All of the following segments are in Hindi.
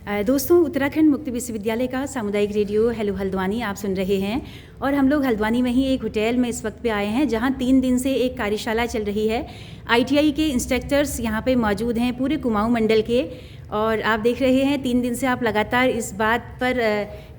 दोस्तों, उत्तराखंड मुक्त विश्वविद्यालय का सामुदायिक रेडियो हेलो हल्द्वानी आप सुन रहे हैं और हम लोग हल्द्वानी में ही एक होटल में इस वक्त पे आए हैं जहां 3 दिन से एक कार्यशाला चल रही है। आईटीआई के इंस्ट्रक्टर्स यहां पे मौजूद हैं पूरे कुमाऊं मंडल के, और आप देख रहे हैं 3 दिन से आप लगातार इस बात पर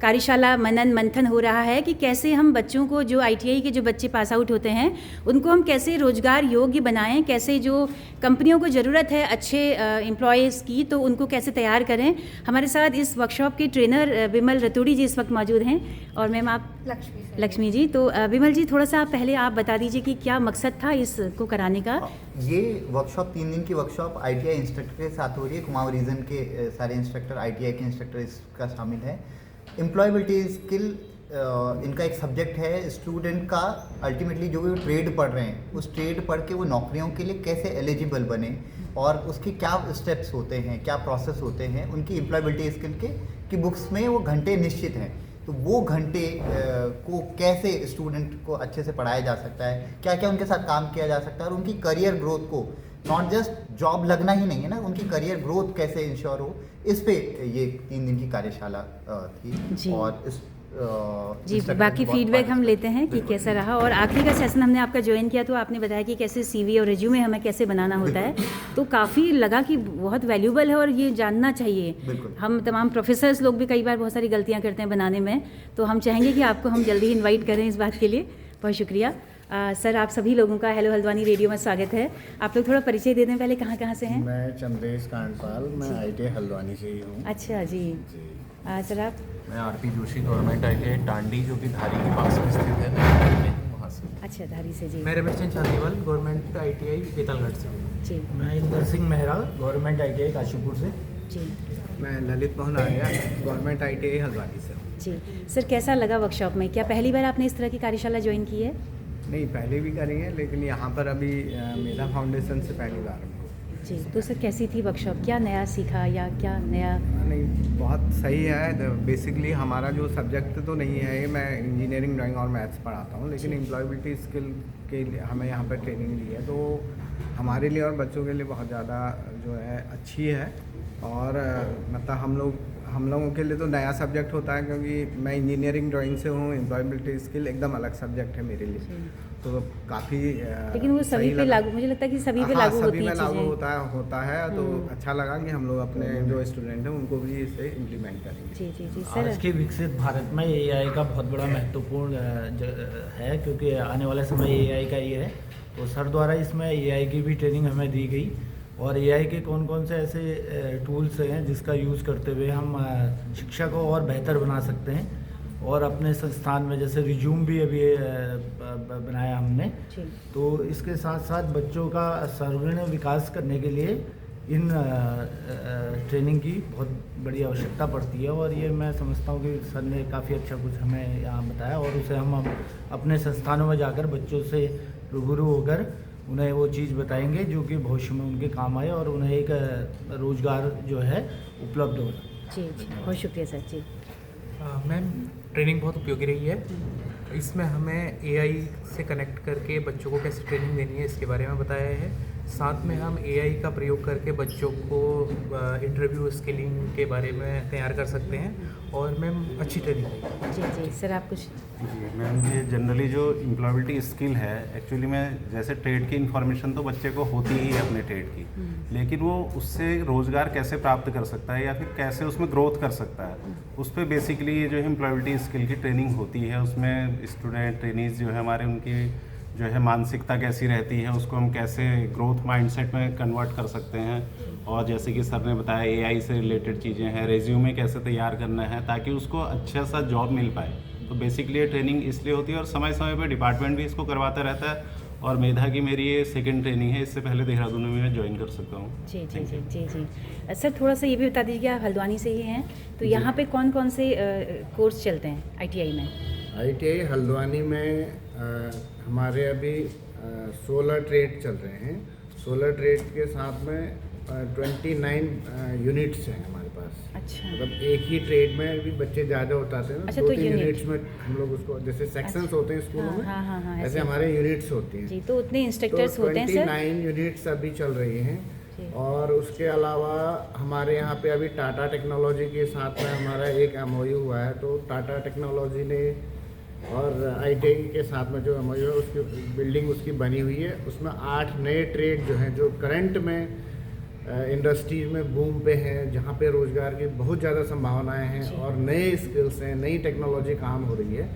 कार्यशाला मनन मंथन हो रहा है कि कैसे हम बच्चों को, जो आईटीआई के जो बच्चे पास आउट होते हैं उनको हम कैसे रोजगार योग्य बनाएं, कैसे जो कंपनियों को ज़रूरत है अच्छे एम्प्लॉयज़ की तो उनको कैसे तैयार करें। हमारे साथ इस वर्कशॉप के ट्रेनर विमल रतूड़ी जी इस वक्त मौजूद हैं और मैम आप लक्ष्मी जी। तो विमल जी, थोड़ा सा पहले आप बता दीजिए कि क्या मकसद था इसको कराने का। ये वर्कशॉप 3 दिन की वर्कशॉप आईटीआई इंस्ट्रक्टर के साथ हो रही है। कुमाऊं रीजन के सारे इंस्ट्रक्टर, आईटीआई के इंस्ट्रक्टर इसका शामिल है। एम्प्लॉयबिलिटी स्किल इनका एक सब्जेक्ट है। स्टूडेंट का अल्टीमेटली जो भी ट्रेड पढ़ रहे हैं उस ट्रेड पढ़ के वो नौकरियों के लिए कैसे एलिजिबल बने और उसके क्या स्टेप्स होते हैं, क्या प्रोसेस होते हैं, उनकी एम्प्लॉयबिलिटी स्किल की बुक्स में वो घंटे निश्चित हैं। तो वो घंटे को कैसे स्टूडेंट को अच्छे से पढ़ाया जा सकता है, क्या क्या उनके साथ काम किया जा सकता है और उनकी करियर ग्रोथ को, नॉट जस्ट जॉब लगना ही नहीं है ना, उनकी करियर ग्रोथ कैसे इंश्योर हो, इस पे ये 3 दिन की कार्यशाला थी। और इस जी बाकी फीडबैक हम लेते हैं कि कैसा रहा। और आखिरी का सेशन हमने आपका ज्वाइन किया तो आपने बताया कि कैसे सीवी और रिज्यूमे हमें कैसे बनाना होता है, तो काफ़ी लगा कि बहुत वैल्यूबल है और ये जानना चाहिए। हम तमाम प्रोफेसर्स लोग भी कई बार बहुत सारी गलतियां करते हैं बनाने में, तो हम चाहेंगे कि आपको हम जल्दी इन्वाइट करें इस बात के लिए। बहुत शुक्रिया। सर, आप सभी लोगों का हेलो हल्द्वानी रेडियो में स्वागत है। आप लोग थोड़ा परिचय दे दें पहले, कहाँ से हैं। मैं चंद्रेश कांडपाल, मैं आईटीआई हल्द्वानी से ही हूँ। अच्छा जी। सर आप। मैं आरपी जोशी गवर्नमेंट आईटीआई टांडी, जो कि धारी के पास में स्थित है, मैं वहाँ से। अच्छा, धारी से जी। मैं रमेश चंद चांदीवाल, गवर्नमेंट आईटीआई बेतालगढ़ से जी। मैं इंदर सिंह मेहरा, गवर्नमेंट आईटीआई काशीपुर से जी। मैं ललित मोहन आर्या, गवर्नमेंट आईटीआई हल्द्वानी से जी। सर, कैसा लगा वर्कशॉप में? क्या पहली बार आपने इस तरह की कार्यशाला ज्वाइन की है? नहीं, पहले भी करी है, लेकिन यहाँ पर अभी मेधा फाउंडेशन से पहली बार हूँ। जी। तो सर, कैसी थी वर्कशॉप? क्या नया सीखा या क्या नया? नहीं, बहुत सही है। बेसिकली हमारा जो सब्जेक्ट तो नहीं है ये, मैं इंजीनियरिंग, ड्राइंग और मैथ्स पढ़ाता हूँ, लेकिन एम्प्लॉयबिलिटी स्किल के लिए हमें यहाँ पर ट्रेनिंग दी है, तो हमारे लिए और बच्चों के लिए बहुत ज़्यादा जो है अच्छी है। और मतलब हम लोगों के लिए तो नया सब्जेक्ट होता है, क्योंकि मैं इंजीनियरिंग ड्राइंग से हूँ। एम्प्लॉयबिलिटी स्किल एकदम अलग सब्जेक्ट है मेरे लिए, तो काफ़ी लेकिन वो सभी पे लागू, मुझे लगता है कि सभी पे लागू होती है, सभी में लागू होता है। तो अच्छा लगा कि हम लोग अपने जो स्टूडेंट हैं उनको भी इसे इम्प्लीमेंट करेंगे। जी जी जी सर। आज के विकसित भारत में एआई का बहुत बड़ा महत्वपूर्ण है, क्योंकि आने वाले समय एआई का ही है। तो सर द्वारा इसमें एआई की भी ट्रेनिंग हमें दी गई, और एआई के कौन कौन से ऐसे टूल्स हैं जिसका यूज़ करते हुए हम शिक्षा को और बेहतर बना सकते हैं। और अपने संस्थान में जैसे रिज्यूम भी अभी बनाया हमने, तो इसके साथ साथ बच्चों का सर्वांगीण विकास करने के लिए इन ट्रेनिंग की बहुत बड़ी आवश्यकता पड़ती है। और ये मैं समझता हूँ कि सर ने काफ़ी अच्छा कुछ हमें यहाँ बताया, और उसे हम अपने संस्थानों में जाकर बच्चों से रूबरू होकर उन्हें वो चीज़ बताएंगे जो कि भविष्य में उनके काम आए और उन्हें एक रोज़गार जो है उपलब्ध हो। जी जी, बहुत शुक्रिया सर जी। मैम, ट्रेनिंग बहुत उपयोगी रही है। इसमें हमें एआई से कनेक्ट करके बच्चों को कैसे ट्रेनिंग देनी है इसके बारे में बताया है। साथ में हम एआई का प्रयोग करके बच्चों को इंटरव्यू स्किलिंग के बारे में तैयार कर सकते हैं, और मैम अच्छी ट्रेनिंग है। जी जी सर, आप कुछ? जी मैम, ये जनरली जो एम्प्लॉयबिलिटी स्किल है, एक्चुअली में जैसे ट्रेड की इन्फॉर्मेशन तो बच्चे को होती ही है अपने ट्रेड की, लेकिन वो उससे रोज़गार कैसे प्राप्त कर सकता है या फिर कैसे उसमें ग्रोथ कर सकता है, उस पर बेसिकली ये जो है एम्प्लॉयबिलिटी स्किल की ट्रेनिंग होती है। उसमें स्टूडेंट ट्रेनीज जो है हमारे, उनकी जो है मानसिकता कैसी रहती है, उसको हम कैसे ग्रोथ माइंडसेट में कन्वर्ट कर सकते हैं। और जैसे कि सर ने बताया, एआई से रिलेटेड चीज़ें हैं, रेज्यूमे कैसे तैयार करना है ताकि उसको अच्छा सा जॉब मिल पाए। तो बेसिकली ये ट्रेनिंग इसलिए होती है, और समय समय पे डिपार्टमेंट भी इसको करवाता रहता है। और मेधा की मेरी ये सेकंड ट्रेनिंग है, इससे पहले देहरादून में मैं ज्वाइन कर सकता हूँ। जी जी जी जी जी। सर, थोड़ा सा ये भी बता दीजिए, आप हल्द्वानी से ही हैं, तो यहाँ पे कौन कौन से कोर्स चलते हैं आईटीआई में? आईटीआई हल्द्वानी में हमारे अभी 16 ट्रेड चल रहे हैं। 16 ट्रेड के साथ में 29 यूनिट्स हैं हमारे पास। अच्छा। मतलब एक ही ट्रेड में भी बच्चे ज़्यादा होते हैं ना, अच्छा, 2-3 यूनिट्स में हम लोग उसको, जैसे सेक्शंस होते हैं स्कूलों में, हाँ, ऐसे हमारे यूनिट्स होती हैं। जी, तो उतने इंस्ट्रक्टर्स तो होते हैं सर? 29 यूनिट्स अभी चल रही हैं। जी। और उसके अलावा हमारे यहाँ पे अभी टाटा टेक्नोलॉजी के साथ में हमारा एक MOU हुआ है। तो टाटा टेक्नोलॉजी ने और ITI के साथ में जो MOU है उसकी बिल्डिंग उसकी बनी हुई है। उसमें 8 नए ट्रेड जो हैं जो करंट में इंडस्ट्रीज में बूम पे हैं, जहाँ पे रोज़गार की बहुत ज़्यादा संभावनाएं हैं और नए स्किल्स हैं, नई टेक्नोलॉजी काम हो रही है,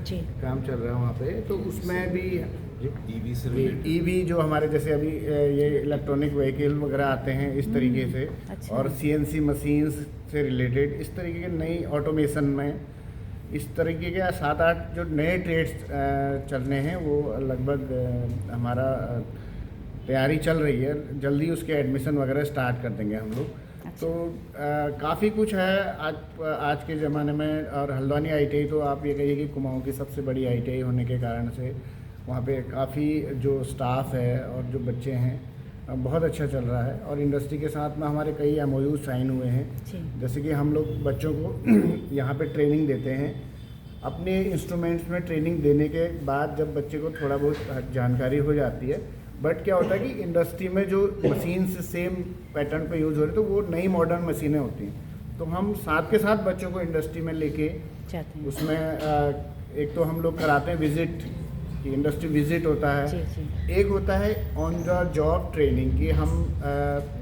काम चल रहा है वहाँ पे। तो उसमें भी EV से EV जो हमारे जैसे अभी ये इलेक्ट्रॉनिक व्हीकल वगैरह आते हैं इस तरीके से, अच्छा। और CNC मशीन्स से रिलेटेड इस तरीके के नई ऑटोमेशन में इस तरीके के 7-8 जो नए ट्रेड्स चलने हैं वो लगभग हमारा तैयारी चल रही है। जल्दी उसके एडमिशन वगैरह स्टार्ट कर देंगे हम लोग। तो काफ़ी कुछ है आज के ज़माने में। और हल्द्वानी ITI तो आप ये कहिए कि कुमाऊं की सबसे बड़ी ITI होने के कारण से वहाँ पे काफ़ी जो स्टाफ है और जो बच्चे हैं बहुत अच्छा चल रहा है। और इंडस्ट्री के साथ में हमारे कई MOU साइन हुए हैं। जैसे कि हम लोग बच्चों को यहाँ पे ट्रेनिंग देते हैं। अपने इंस्ट्रूमेंट्स में ट्रेनिंग देने के बाद जब बच्चे को थोड़ा बहुत जानकारी हो जाती है, बट क्या होता है कि इंडस्ट्री में जो मशीन्स सेम पैटर्न पे यूज़ हो रही है तो वो नई मॉडर्न मशीनें होती हैं। तो हम साथ के साथ बच्चों को इंडस्ट्री में लेके उसमें एक तो हम लोग कराते हैं विजिट, कि इंडस्ट्री विजिट होता है। एक होता है ऑन द जॉब ट्रेनिंग, कि हम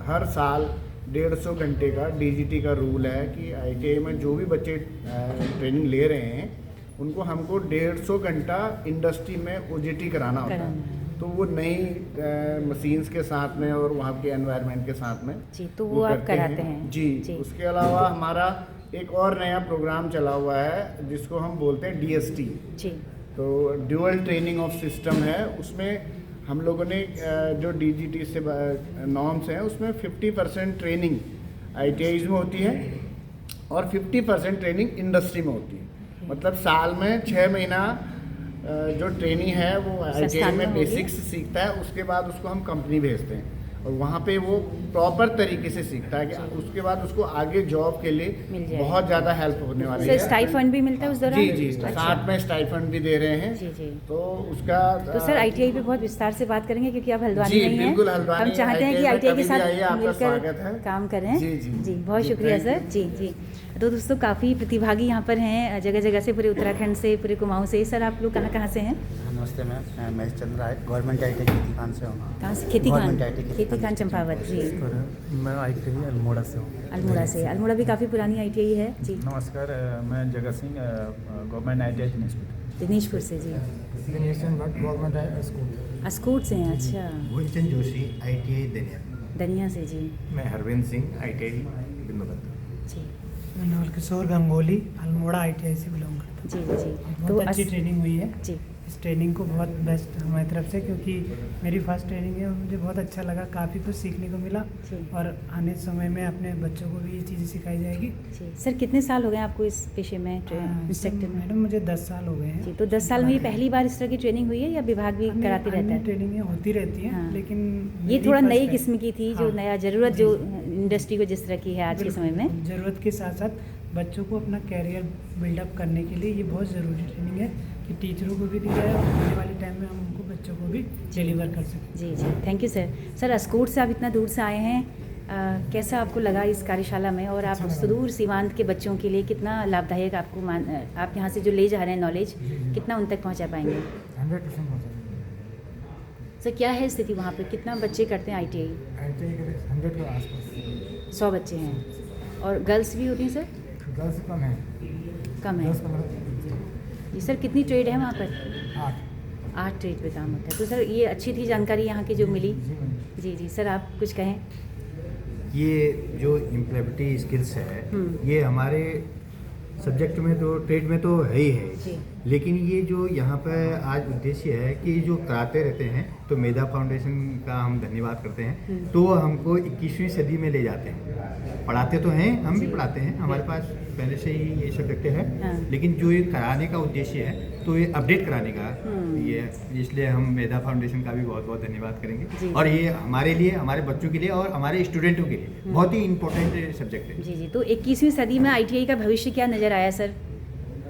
हर साल 150 घंटे का DGT का रूल है कि ITI में जो भी बच्चे ट्रेनिंग ले रहे हैं उनको हमको 150 घंटा इंडस्ट्री में OJT कराना होता है। तो वो नई मशीन्स के साथ में और वहाँ के एनवायरनमेंट के साथ में जी, तो वो आप कराते हैं। जी। उसके अलावा हमारा एक और नया प्रोग्राम चला हुआ है जिसको हम बोलते हैं DST जी। तो ड्यूअल ट्रेनिंग ऑफ सिस्टम है। उसमें हम लोगों ने जो DGT से नॉर्म्स हैं उसमें 50% ट्रेनिंग ITIs में होती है और 50% ट्रेनिंग इंडस्ट्री में होती है। मतलब साल में 6 महीना जो ट्रेनी है वो ITI में बेसिक्स सीखता है, उसके बाद उसको हम कंपनी भेजते हैं और वहाँ पे वो प्रॉपर तरीके से सीखता है कि उसके बाद उसको आगे जॉब के लिए बहुत ज़्यादा हेल्प होने वाली है। स्टाइफंड भी मिलता है उस दौरान? जी, साथ में स्टाइफंड भी दे रहे हैं। जी। तो उसका तो सर ITI पे बहुत विस्तार से बात करेंगे क्योंकि आप हल्द्वानी में ही हैं। बिल्कुल हल्द्वानी। हम चाहते हैं कि ITI के साथ स्वागत है, काम करें। जी। बहुत शुक्रिया सर। जी। तो दोस्तों काफ़ी प्रतिभागी यहाँ पर हैं, जगह जगह से, पूरे उत्तराखंड से, पूरे कुमाऊं से। सर आप लोग कहाँ से हैं? नमस्ते मैम, मैं महेश चंद्र राय, गवर्नमेंट ITI खेतीखान से हूँ। कहाँ से? खेतीखान चंपावत। जी। मैं ITI अल्मोड़ा से हूँ। अल्मोड़ा भी काफ़ी पुरानी ITI है। जी नमस्कार, मैं जगत सिंह, गवर्नमेंट ITI दिनेशपुर से। जी। दिनेश चंद भट्ट, गवर्नमेंट स्कूल अस्कूट से हैं। अच्छा। भूलचंद जोशी ITI दनिया से। जी। मैं हरविंद सिंह ITI बिंदुबंद। जी। मैं नवल किशोर गंगोली, अल्मोड़ा ITI से बिलोंग करता हूँ। जी। बहुत अच्छी ट्रेनिंग हुई है। जी। इस ट्रेनिंग को बहुत बेस्ट हमारी तरफ से, क्योंकि मेरी फर्स्ट ट्रेनिंग है और मुझे बहुत अच्छा लगा, काफ़ी कुछ सीखने को मिला और आने समय में अपने बच्चों को भी ये चीज़ें सिखाई जाएगी। जी। सर कितने साल हो गए आपको इस पेशे में इंस्ट्रक्टर में? मैडम मुझे 10 साल हो गए हैं। जी। तो 10 साल में ये पहली बार इस तरह की ट्रेनिंग हुई है या विभाग भी कराते रहता है? ट्रेनिंगें होती रहती हैं। हाँ। लेकिन ये थोड़ा नई किस्म की थी, जो नया ज़रूरत जो इंडस्ट्री को जिस तरह की है आज के समय में, ज़रूरत के साथ साथ बच्चों को अपना कैरियर बिल्डअप करने के लिए ये बहुत ज़रूरी ट्रेनिंग है कि टीचरों को भी दी जाए और आने वाले टाइम में हम उनको बच्चों को भी डिलीवर कर सकें। जी। Thank you sir. सर अस्कूट से आप इतना दूर से आए हैं, कैसा आपको लगा इस कार्यशाला में? और आप सुदूर सीमांत के बच्चों के लिए कितना लाभदायक आपको आप यहाँ से जो ले जा रहे हैं नॉलेज, कितना उन तक पहुँचा पाएंगे? 100% पहुँचा। सर क्या है स्थिति वहाँ पर, कितना बच्चे करते हैं ITI? 100 के आसपास 100 बच्चे हैं। और गर्ल्स भी होती हैं सर? गर्ल्स कम है। कम है। जी सर, कितनी ट्रेड है वहाँ पर? 8 ट्रेड पे काम होता है। तो सर ये अच्छी थी जानकारी यहाँ की जो मिली। जी। सर आप कुछ कहें? ये जो एम्प्लॉयबिलिटी स्किल्स है ये हमारे सब्जेक्ट में तो ट्रेड में तो है ही है, लेकिन ये जो यहाँ पर आज उद्देश्य है कि जो कराते रहते हैं तो मेधा फाउंडेशन का हम धन्यवाद करते हैं। तो वो हमको 21वीं सदी में ले जाते हैं। पढ़ाते तो हैं, हम भी पढ़ाते हैं, हमारे पास पहले से ही ये सब्जेक्ट है, लेकिन जो ये कराने का उद्देश्य है तो ये अपडेट कराने का ये, इसलिए हम मेधा फाउंडेशन का भी बहुत बहुत धन्यवाद करेंगे। और ये हमारे लिए, हमारे बच्चों के लिए और हमारे स्टूडेंटों के लिए बहुत ही इम्पोर्टेंट सब्जेक्ट है। जी। तो 21वीं सदी में ITI का भविष्य क्या नज़र आया सर?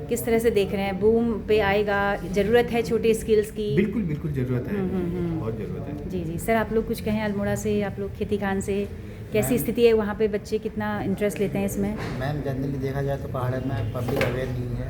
किस तरह से देख रहे हैं? बूम पे आएगा? ज़रूरत है छोटे स्किल्स की? बिल्कुल ज़रूरत है, बहुत ज़रूरत है। जी। सर आप लोग कुछ कहें? अल्मोड़ा से आप लोग, खेतीखान से, कैसी स्थिति है वहाँ पे, बच्चे कितना इंटरेस्ट लेते हैं इसमें? मैम जनरली देखा जाए तो पहाड़ में पब्लिक अवेयर नहीं है,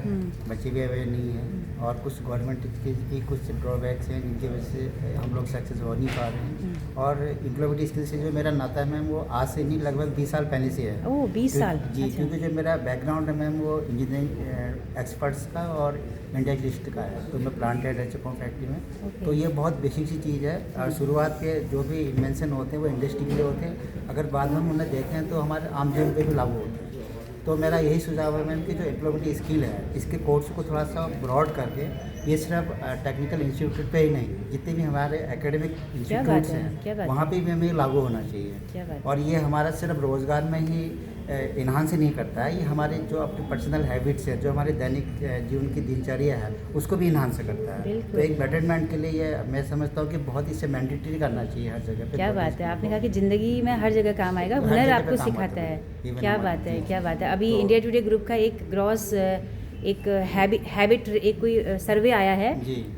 बच्चे भी अवेयर नहीं है, और कुछ गवर्नमेंट के भी कुछ ड्रॉबैक्स हैं जिनकी वजह से हम लोग सक्सेस हो नहीं पा रहे हैं। और एम्प्लॉयबिलिटी स्किल से जो मेरा नाता है मैम, वो आज से नहीं लगभग 20 साल पहले से है। ओह 20 साल जी, अच्छा। क्योंकि जो मेरा बैकग्राउंड है मैम वो इंजीनियरिंग एक्सपर्ट्स का और इंडस्ट्रिस्ट का है, तो मैं प्लांट हेड रह चुका हूँ फैक्ट्री में। तो ये बहुत बेसिक सी चीज़ है, और शुरुआत के जो भी इन्वेंशन होते हैं वो इंडस्ट्री के लिए होते हैं, अगर बाद में हम उन्हें देखें तो हमारे आम जीवन पे भी लागू होते हैं। तो मेरा यही सुझाव है मैम कि जो एम्प्लॉयबिलिटी स्किल है, इसके कोर्स को थोड़ा सा ब्रॉड करके, ये सिर्फ टेक्निकल इंस्टीट्यूट पे ही नहीं, जितने भी हमारे एकेडमिक इंस्टीट्यूट्स हैं वहाँ पे भी हमें लागू होना चाहिए। और ये हमारा सिर्फ रोज़गार में ही इन्हांस नहीं करता है, ये हमारे जो अपने पर्सनल हैबिट्स है, जो हमारे दैनिक जीवन की दिनचर्या है, उसको भी इन्हांस करता है। तो एक बेटरमेंट के लिए ये मैं समझता हूँ कि बहुत इसे मैंडेटरी करना चाहिए हर जगह पे। क्या बात है, आपने कहा कि ज़िंदगी में हर जगह काम आएगा, हुनर आपको सिखाता है। क्या बात है, क्या बात है। अभी इंडिया टुडे ग्रुप का एक ग्रॉस एक हैबिट एक कोई सर्वे आया है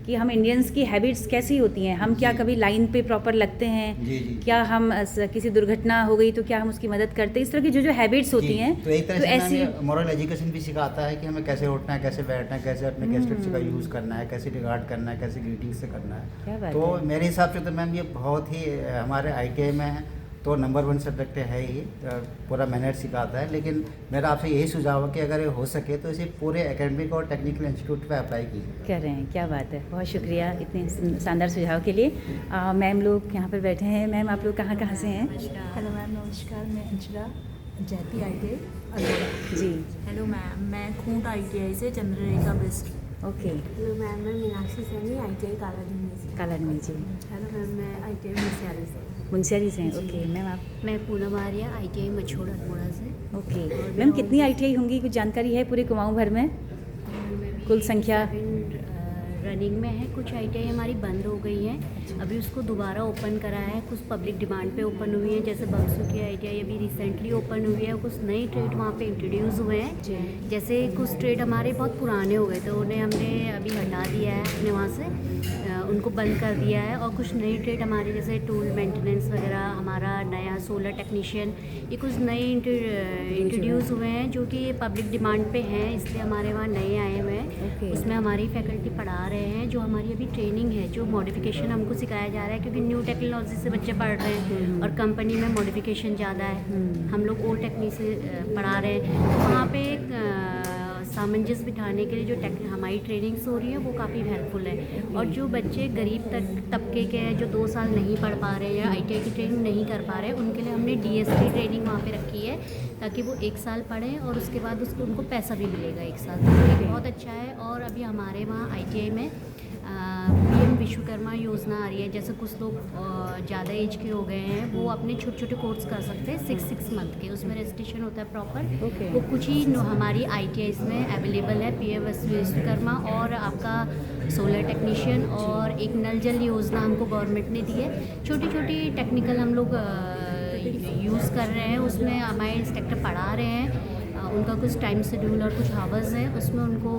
कि हम इंडियंस की हैबिट्स कैसी होती हैं, हम क्या कभी लाइन पे प्रॉपर लगते हैं, क्या हम किसी दुर्घटना हो गई तो क्या हम उसकी मदद करते हैं, इस तरह की जो हैबिट्स होती हैं। तो एक तरह से ऐसी मॉरल एजुकेशन भी सिखाता है कि हमें कैसे उठना है, कैसे बैठना है, कैसे अपने गेस्ट्स का यूज़ करना है, कैसे रिगार्ड करना है, कैसे ग्रीटिंग से करना है। तो मेरे हिसाब से तो मैम ये बहुत ही हमारे ITI में है तो नंबर 1 सब्जेक्ट है ही, पूरा मैनर सिखाता है। लेकिन मेरा आपसे यही सुझाव है कि अगर ये हो सके तो इसे पूरे एकेडमिक और टेक्निकल इंस्टीट्यूट पे अप्लाई कीजिए। कर रहे हैं, क्या बात है, बहुत शुक्रिया इतने शानदार सुझाव के लिए। मैम लोग यहाँ पर बैठे हैं। मैम आप लोग कहाँ से हैं? हेलो मैम, नमस्कार, मैं अंशुला जैती ITI अल्मोड़ा। जी। हेलो मैम, मैं खूंट ITI से चंद्ररेखा बेस्ट। ओके। हेलो मैम, मैं मीनाक्षी सैनी ITI कालाधनी से। कालाधनी जी। हेलो मैम, मैं ITI मुंशियारी से। मुंशियारी से हैं, ओके। मैम आप? मैं पूनम आर्या ITI मछोड़ अल्मोड़ा से। ओके। मैम कितनी ITI होंगी, कुछ जानकारी है पूरे कुमाऊं भर में? कुल संख्या रनिंग में है, कुछ ITI हमारी बंद हो गई हैं, अभी उसको दोबारा ओपन करा है, कुछ पब्लिक डिमांड पे ओपन हुई है, जैसे बक्सू की ITI अभी रिसेंटली ओपन हुई है, कुछ नए ट्रेड वहाँ पे इंट्रोड्यूस हुए हैं। जैसे कुछ ट्रेड हमारे बहुत पुराने हो गए थे, उन्हें हमने अभी हटा दिया है अपने वहाँ से, उनको बंद कर दिया है, और कुछ नए ट्रेड हमारे जैसे टूल मेंटेनेंस वगैरह, हमारा नया सोलर टेक्नीशियन, ये कुछ नए इंट्रोड्यूस हुए हैं जो कि पब्लिक डिमांड पे हैं, इसलिए हमारे वहाँ नए आए हुए हैं। उसमें हमारी फैकल्टी पढ़ा रहे हैं, जो हमारी अभी ट्रेनिंग है, जो मॉडिफिकेशन हमको सिखाया जा रहा है, क्योंकि न्यू टेक्नोलॉजी से बच्चे पढ़ रहे हैं और कंपनी में मॉडिफिकेशन ज़्यादा है, हम लोग ओल्ड टेक्निक से पढ़ा रहे हैं। तो वहाँ पे सामंजस्य बिठाने के लिए जो हमारी ट्रेनिंग्स हो रही है वो काफ़ी हेल्पफुल है। और जो बच्चे गरीब तबके के हैं, जो 2 साल नहीं पढ़ पा रहे हैं या ITI की ट्रेनिंग नहीं कर पा रहे हैं, उनके लिए हमने DST ट्रेनिंग वहाँ पे रखी है, ताकि वो 1 साल पढ़ें और उसके बाद उनको पैसा भी मिलेगा 1 साल। तो ये बहुत अच्छा है। और अभी हमारे वहाँ ITI में PM विश्वकर्मा योजना आ रही है, जैसे कुछ लोग ज़्यादा एज के हो गए हैं, वो अपने छोटे छोटे कोर्स कर सकते हैं 6 मंथ के, उसमें रजिस्ट्रेशन होता है प्रॉपर। वो कुछ ही हमारी ITI में अवेलेबल है, PM विश्वकर्मा और आपका सोलर टेक्नीशियन, और एक नल जल योजना हमको गवर्नमेंट ने दी है। छोटी छोटी टेक्निकल हम लोग यूज़ कर रहे हैं, उसमें हमारे इंस्ट्रक्टर पढ़ा रहे हैं, उनका कुछ टाइम शेड्यूल और कुछ हावर्स है, उसमें उनको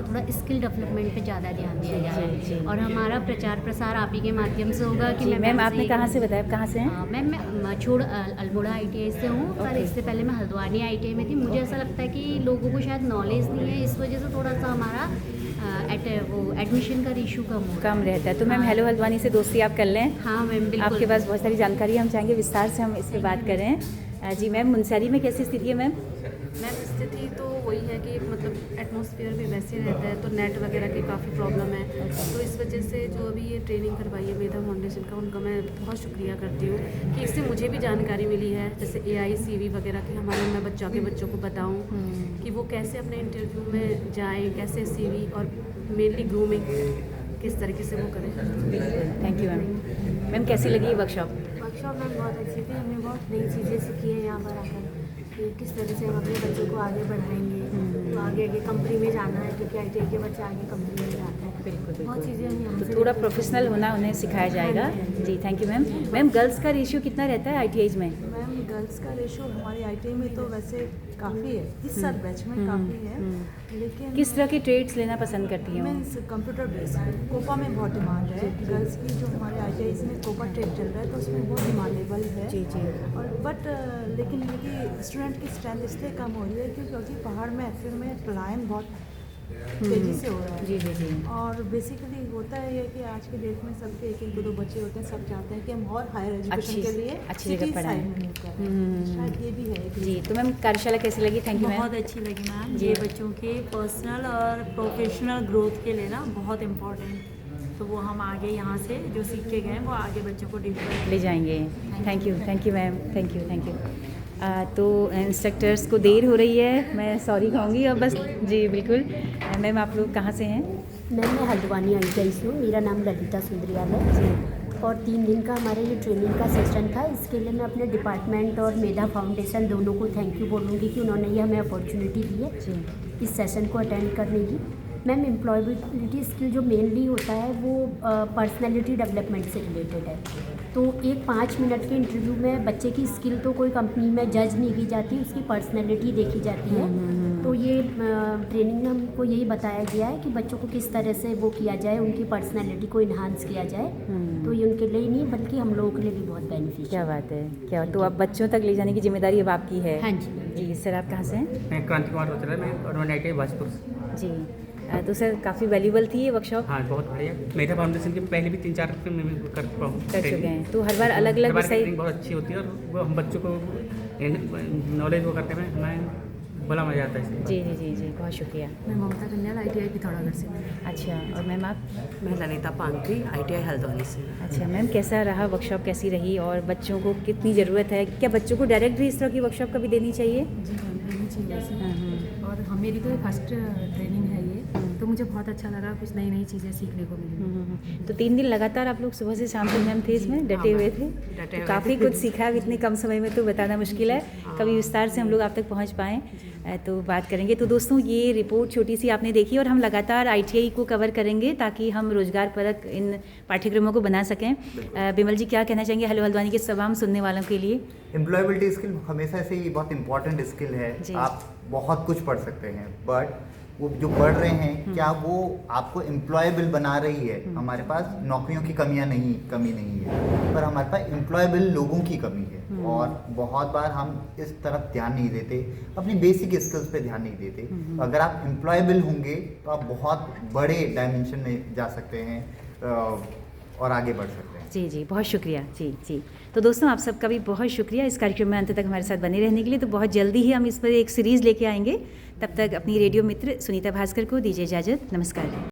थोड़ा स्किल डेवलपमेंट पे ज़्यादा ध्यान दिया जा रहा है। और हमारा प्रचार प्रसार आप ही के माध्यम से होगा कि मैम आपने कहाँ से बताया, कहाँ से हैं? मैम मैं मछोड़ अल्मोड़ा ITI से हूँ, पर इससे पहले मैं हल्द्वानी ITI में थी। मुझे ऐसा लगता है कि लोगों को शायद नॉलेज नहीं है, इस वजह से थोड़ा सा हमारा वो एडमिशन का इशू कम रहता है। तो मैम हेलो हल्द्वानी से दोस्ती आप कर लें। हाँ मैम, बिल्कुल। आपके पास बहुत सारी जानकारी, हम चाहेंगे विस्तार से हम इस पर बात करें। जी मैम, मुंशियारी में कैसी स्थिति है? मैम स्थिति तो वही है कि मतलब एटमॉस्फेयर भी वैसे रहता है, तो नेट वगैरह की काफ़ी प्रॉब्लम है। तो इस वजह से जो अभी ये ट्रेनिंग करवाई है मेधा फाउंडेशन का, उनका मैं बहुत शुक्रिया करती हूँ कि इससे मुझे भी जानकारी मिली है, जैसे AI CV वगैरह की हमारे मैं बच्चों को बताऊँ कि वो कैसे अपने इंटरव्यू में जाएँ, कैसे CV और मेनली ग्रूमिंग किस तरीके से वो करें। Thank you ma'am. मैम कैसी लगी वर्कशॉप? वर्कशॉप मैम बहुत अच्छी थी, हमने बहुत नई चीज़ें सीखी हैं यहाँ पर आकर, कि किस तरह से हम अपने बच्चों को आगे बढ़ाएंगे। तो आगे कंपनी में जाना है, क्योंकि ITI के बच्चे आगे कंपनी में जाते हैं। बिल्कुल, बहुत चीज़ें हम यहाँ तो थोड़ा प्रोफेशनल होना उन्हें सिखाया जाएगा। जी thank you ma'am. Ma'am girls का रेशियो कितना रहता है ITIs में? मैम गर्ल्स का रेशो हमारे आईटीआई में तो वैसे काफ़ी है, इस साल बैच में काफ़ी है, लेकिन किस तरह के ट्रेड्स लेना पसंद करती हैं? मीन्स कंप्यूटर बेस्ड कोपा में बहुत डिमांड है गर्ल्स की, जो हमारे आईटीआई में कोपा ट्रेड चल रहा है तो उसमें बहुत डिमांडेबल है। जी जी। और बट लेकिन ये स्टूडेंट की स्ट्रेंथ इसलिए कम हो रही है क्योंकि पहाड़ में एक्चुअल में पलायन बहुत तेजी से हो रहा है। जी जी जी। और बेसिकली होता है ये कि आज के डेट में सबके एक एक दो बच्चे होते हैं, सब चाहते हैं कि हम और हायर एजुकेशन के लिए अच्छी जगह पढ़ाएं। शायद ये भी है जी। तो मैम कार्यशाला कैसी लगी? Thank you ma'am. बहुत अच्छी लगी मैम। ये बच्चों के पर्सनल और प्रोफेशनल ग्रोथ के लिए ना बहुत इम्पोर्टेंट, तो वो हम आगे यहाँ से जो सीख के गए वो आगे बच्चों को डिवेलप ले जाएंगे। Thank you ma'am. Thank you. तो इंस्ट्रक्टर्स को देर हो रही है, मैं सॉरी कहूँगी अब बस। जी बिल्कुल। मैम आप लोग कहाँ से हैं? मैम मैं हल्द्वानी आईटीआई से हूँ, मेरा नाम ललिता सुंदरियाल है जी। और 3 दिन का हमारा ये ट्रेनिंग का सेशन था, इसके लिए मैं अपने डिपार्टमेंट और मेधा फाउंडेशन दोनों को थैंक यू बोलूँगी कि उन्होंने ये हमें अपॉर्चुनिटी दी है इस सेशन को अटेंड करने की। मैम एम्प्लॉयबिलिटी स्किल जो मेनली होता है वो पर्सनैलिटी डेवलपमेंट से रिलेटेड है। तो एक 5 मिनट के इंटरव्यू में बच्चे की स्किल तो कोई कंपनी में जज नहीं की जाती, उसकी पर्सनैलिटी देखी जाती है। तो ये ट्रेनिंग में हमको यही बताया गया है कि बच्चों को किस तरह से वो किया जाए, उनकी पर्सनैलिटी को इन्हांस किया जाए। तो ये उनके लिए ही नहीं बल्कि हम लोगों के लिए भी बहुत बेनिफिशियल। क्या बात है, क्या तो अब बच्चों तक ले जाने की जिम्मेदारी अब आपकी है? हाँ जी। जी सर, आप कहाँ से हैं? मैं क्रांति कुमार रोचरा, मैं गवर्नमेंट आईटीआई भाजपुर से। जी। तो सर काफ़ी वैल्यूबल थी ये वर्कशॉप? हाँ बहुत बढ़िया। मेधा फाउंडेशन की पहले भी 3-4 कर चुके हैं, तो हर बार अलग अलग विषय बहुत अच्छी होती है और वो हम बच्चों को नॉलेज वो करने में हमें बड़ा मज़ा आता है। जी जी जी जी, बहुत शुक्रिया। मैं ममता कन्याल आईटीआई पिथौरागढ़ से। अच्छा, और मैम आप? मैं ललिता पांगरी आईटीआई हल्द्वानी से। अच्छा मैम, कैसा रहा वर्कशॉप, कैसी रही और बच्चों को कितनी ज़रूरत है? क्या बच्चों को डायरेक्ट भी इस तरह की वर्कशॉप कभी देनी चाहिए? जी मैम, देनी चाहिए। और मेरी तो फर्स्ट ट्रेनिंग है ये, तो मुझे बहुत अच्छा लगा, कुछ नई नई चीज़ें सीखने को मिली। तो 3 दिन लगातार आप लोग सुबह से शाम तक मैम थे इसमें, डटे हुए थे? तो काफ़ी कुछ सीखा इतने कम समय में, तो बताना मुश्किल है। कभी विस्तार से हम लोग आप तक पहुंच पाएँ तो बात करेंगे। तो दोस्तों ये रिपोर्ट छोटी सी आपने देखी और हम लगातार आईटीआई को कवर करेंगे ताकि हम रोजगार परक इन पाठ्यक्रमों को बना सकें। बिमल जी क्या कहना चाहेंगे हेलो हल्द्वानी के तमाम सुनने वालों के लिए? एम्प्लॉयबिलिटी स्किल हमेशा से ही बहुत इंपॉर्टेंट स्किल है। आप बहुत कुछ पढ़ सकते हैं, बट वो जो पढ़ रहे हैं क्या वो आपको एम्प्लॉयबल बना रही है? हमारे पास नौकरियों की कमी नहीं है, पर हमारे पास एम्प्लॉयबल लोगों की कमी है। और बहुत बार हम इस तरफ ध्यान नहीं देते, अपनी बेसिक स्किल्स पे ध्यान नहीं देते। अगर आप एम्प्लॉयबल होंगे तो आप बहुत बड़े डायमेंशन में जा सकते हैं और आगे बढ़ सकते हैं। जी जी, बहुत शुक्रिया। जी जी, तो दोस्तों आप सबका भी बहुत शुक्रिया इस कार्यक्रम में अंत तक हमारे साथ बने रहने के लिए। तो बहुत जल्दी ही हम इस पर एक सीरीज़ लेके आएंगे। तब तक अपनी रेडियो मित्र सुनीता भास्कर को दीजिए इजाज़त। नमस्कार।